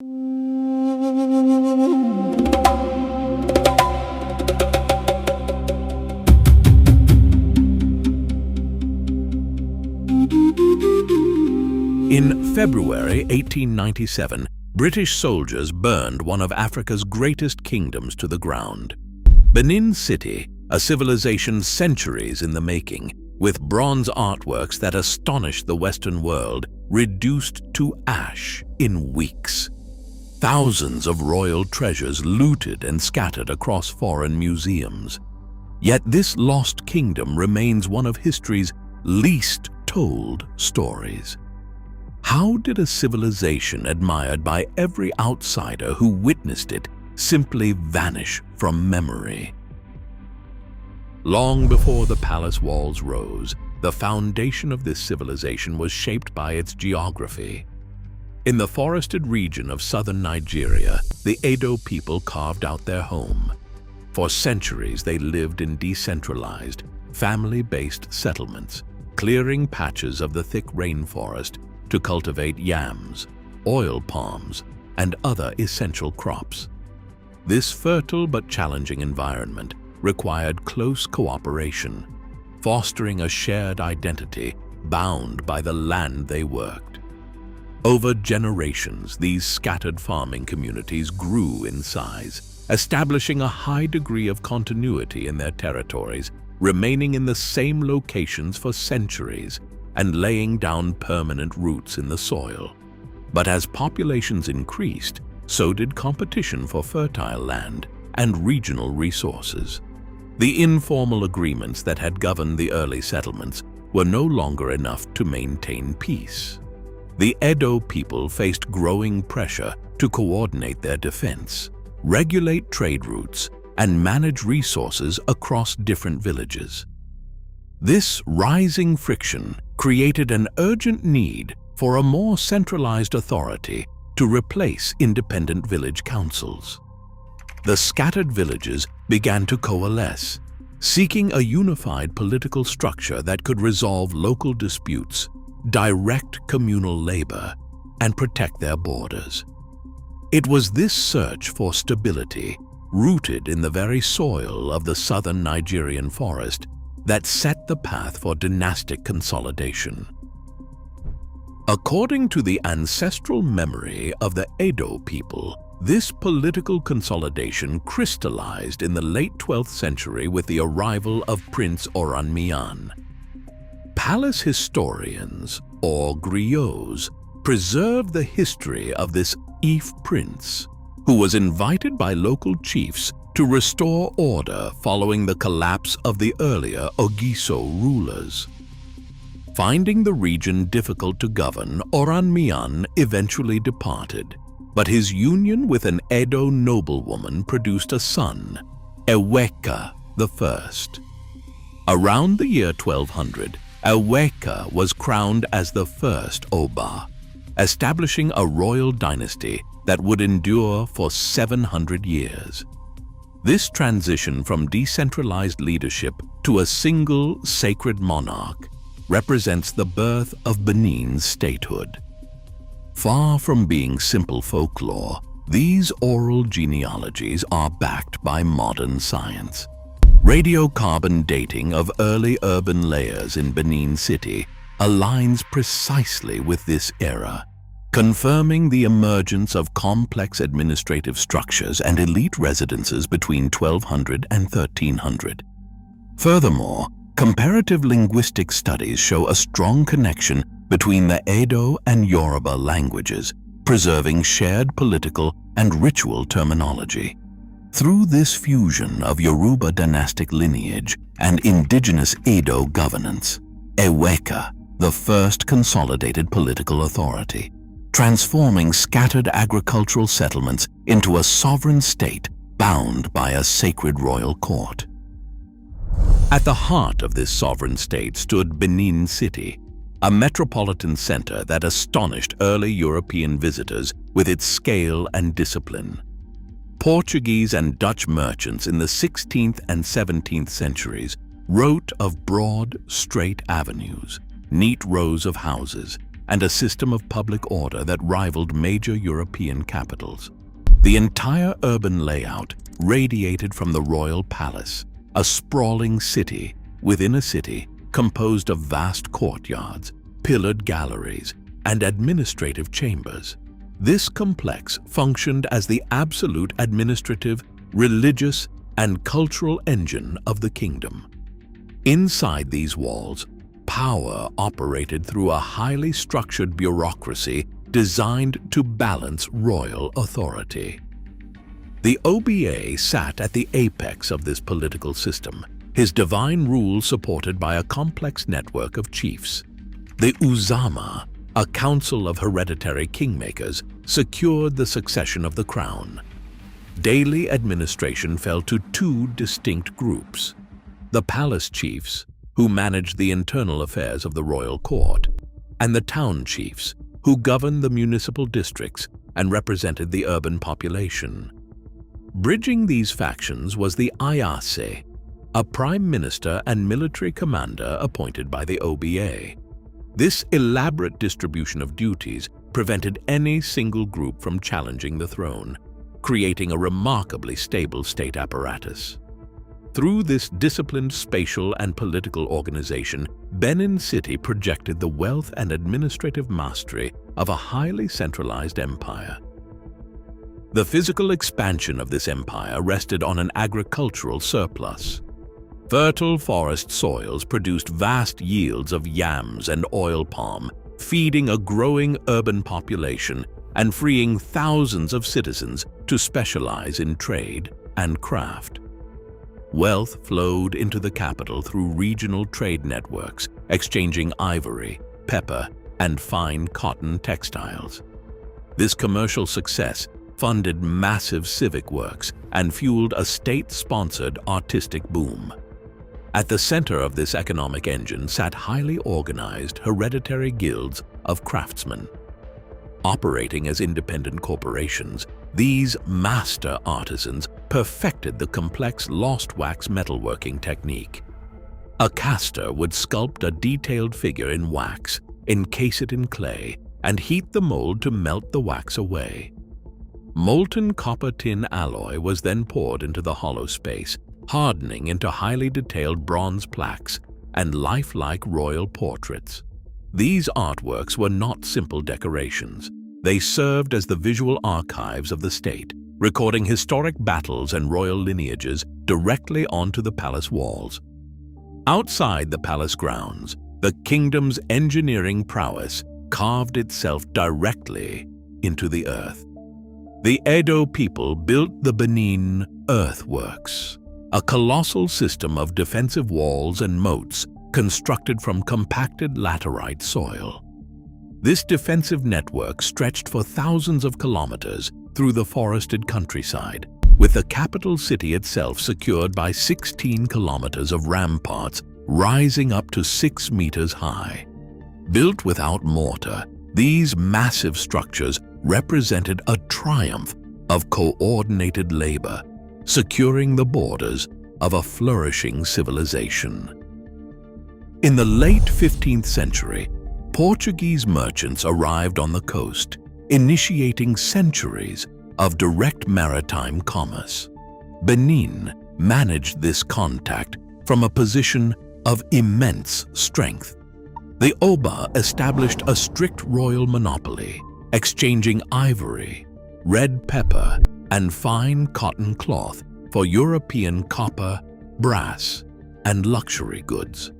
In February 1897, British soldiers burned one of Africa's greatest kingdoms to the ground. Benin City, a civilization centuries in the making, with bronze artworks that astonished the Western world, reduced to ash in weeks. Thousands of royal treasures looted and scattered across foreign museums. Yet this lost kingdom remains one of history's least told stories. How did a civilization admired by every outsider who witnessed it simply vanish from memory? Long before the palace walls rose, the foundation of this civilization was shaped by its geography. In the forested region of southern Nigeria, the Edo people carved out their home. For centuries, they lived in decentralized, family-based settlements, clearing patches of the thick rainforest to cultivate yams, oil palms, and other essential crops. This fertile but challenging environment required close cooperation, fostering a shared identity bound by the land they worked. Over generations, these scattered farming communities grew in size, establishing a high degree of continuity in their territories, remaining in the same locations for centuries, and laying down permanent roots in the soil. But as populations increased, so did competition for fertile land and regional resources. The informal agreements that had governed the early settlements were no longer enough to maintain peace. The Edo people faced growing pressure to coordinate their defense, regulate trade routes, and manage resources across different villages. This rising friction created an urgent need for a more centralized authority to replace independent village councils. The scattered villages began to coalesce, seeking a unified political structure that could resolve local disputes, direct communal labor, and protect their borders. It was this search for stability, rooted in the very soil of the southern Nigerian forest, that set the path for dynastic consolidation. According to the ancestral memory of the Edo people, this political consolidation crystallized in the late 12th century with the arrival of Prince Oranmiyan. Palace historians, or griots, preserve the history of this If prince, who was invited by local chiefs to restore order following the collapse of the earlier Ogiso rulers. Finding the region difficult to govern, Oranmiyan eventually departed, but his union with an Edo noblewoman produced a son, Eweka I. Around the year 1200, Eweka was crowned as the first Oba, establishing a royal dynasty that would endure for 700 years. This transition from decentralized leadership to a single sacred monarch represents the birth of Benin's statehood. Far from being simple folklore, these oral genealogies are backed by modern science. Radiocarbon dating of early urban layers in Benin City aligns precisely with this era, confirming the emergence of complex administrative structures and elite residences between 1200 and 1300. Furthermore, comparative linguistic studies show a strong connection between the Edo and Yoruba languages, preserving shared political and ritual terminology. Through this fusion of Yoruba dynastic lineage and indigenous Edo governance, Eweka, the first consolidated political authority, transforming scattered agricultural settlements into a sovereign state bound by a sacred royal court. At the heart of this sovereign state stood Benin City, a metropolitan center that astonished early European visitors with its scale and discipline. Portuguese and Dutch merchants in the 16th and 17th centuries wrote of broad, straight avenues, neat rows of houses, and a system of public order that rivaled major European capitals. The entire urban layout radiated from the royal palace, a sprawling city within a city composed of vast courtyards, pillared galleries, and administrative chambers. This complex functioned as the absolute administrative, religious, and cultural engine of the kingdom. Inside these walls, power operated through a highly structured bureaucracy designed to balance royal authority. The Oba sat at the apex of this political system, his divine rule supported by a complex network of chiefs. The Uzama, a council of hereditary kingmakers, secured the succession of the crown. Daily administration fell to two distinct groups: the palace chiefs, who managed the internal affairs of the royal court, and the town chiefs, who governed the municipal districts and represented the urban population. Bridging these factions was the Ayase, a prime minister and military commander appointed by the Oba. This elaborate distribution of duties prevented any single group from challenging the throne, creating a remarkably stable state apparatus. Through this disciplined spatial and political organization, Benin City projected the wealth and administrative mastery of a highly centralized empire. The physical expansion of this empire rested on an agricultural surplus. Fertile forest soils produced vast yields of yams and oil palm, feeding a growing urban population and freeing thousands of citizens to specialize in trade and craft. Wealth flowed into the capital through regional trade networks, exchanging ivory, pepper, and fine cotton textiles. This commercial success funded massive civic works and fueled a state-sponsored artistic boom. At the center of this economic engine sat highly organized hereditary guilds of craftsmen. Operating as independent corporations, these master artisans perfected the complex lost wax metalworking technique. A caster would sculpt a detailed figure in wax, encase it in clay, and heat the mold to melt the wax away. Molten copper tin alloy was then poured into the hollow space, hardening into highly detailed bronze plaques and lifelike royal portraits. These artworks were not simple decorations. They served as the visual archives of the state, recording historic battles and royal lineages directly onto the palace walls. Outside the palace grounds, the kingdom's engineering prowess carved itself directly into the earth. The Edo people built the Benin Earthworks, a colossal system of defensive walls and moats constructed from compacted laterite soil. This defensive network stretched for thousands of kilometers through the forested countryside, with the capital city itself secured by 16 kilometers of ramparts rising up to 6 meters high. Built without mortar, these massive structures represented a triumph of coordinated labor, securing the borders of a flourishing civilization. In the late 15th century, Portuguese merchants arrived on the coast, initiating centuries of direct maritime commerce. Benin managed this contact from a position of immense strength. The Oba established a strict royal monopoly, exchanging ivory, red pepper, and fine cotton cloth for European copper, brass, and luxury goods.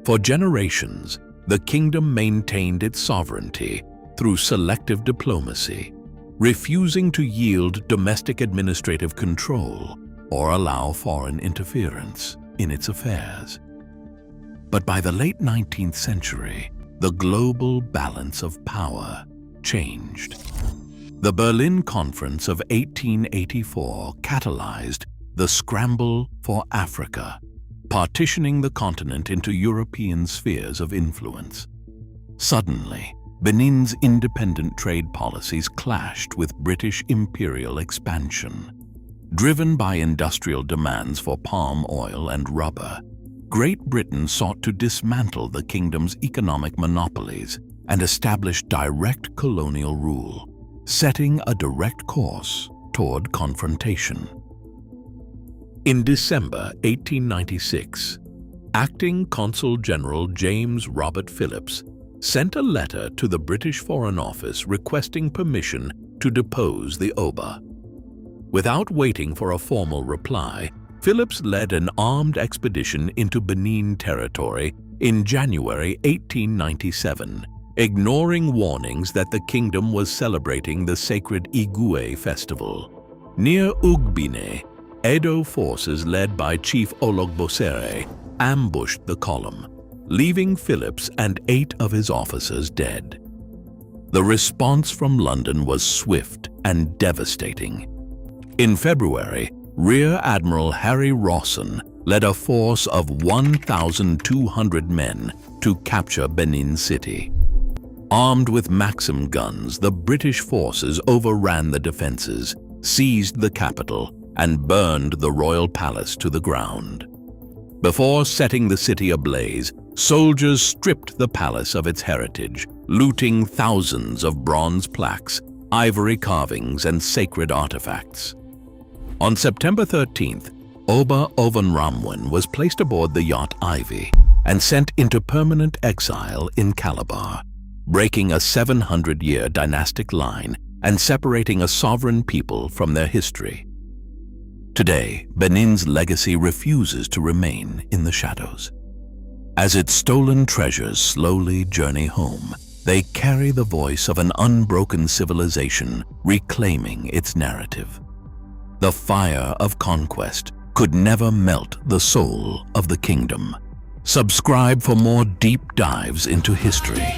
For generations, the kingdom maintained its sovereignty through selective diplomacy, refusing to yield domestic administrative control or allow foreign interference in its affairs. But by the late 19th century, the global balance of power changed. The Berlin Conference of 1884 catalyzed the scramble for Africa, partitioning the continent into European spheres of influence. Suddenly, Benin's independent trade policies clashed with British imperial expansion. Driven by industrial demands for palm oil and rubber, Great Britain sought to dismantle the kingdom's economic monopolies and established direct colonial rule, setting a direct course toward confrontation. In December 1896, Acting Consul General James Robert Phillips sent a letter to the British Foreign Office requesting permission to depose the Oba. Without waiting for a formal reply, Phillips led an armed expedition into Benin territory in January 1897, ignoring warnings that the kingdom was celebrating the sacred Igue festival. Near Ugbine, Edo forces led by Chief Ologbosere ambushed the column, leaving Phillips and 8 of his officers dead. The response from London was swift and devastating. In February, Rear Admiral Harry Rawson led a force of 1,200 men to capture Benin City. Armed with Maxim guns, the British forces overran the defenses, seized the capital, and burned the royal palace to the ground. Before setting the city ablaze, soldiers stripped the palace of its heritage, looting thousands of bronze plaques, ivory carvings, and sacred artifacts. On September 13th, Oba Ovenramwen was placed aboard the yacht Ivy and sent into permanent exile in Calabar, breaking a 700-year dynastic line and separating a sovereign people from their history. Today, Benin's legacy refuses to remain in the shadows. As its stolen treasures slowly journey home, they carry the voice of an unbroken civilization reclaiming its narrative. The fire of conquest could never melt the soul of the kingdom. Subscribe for more deep dives into history.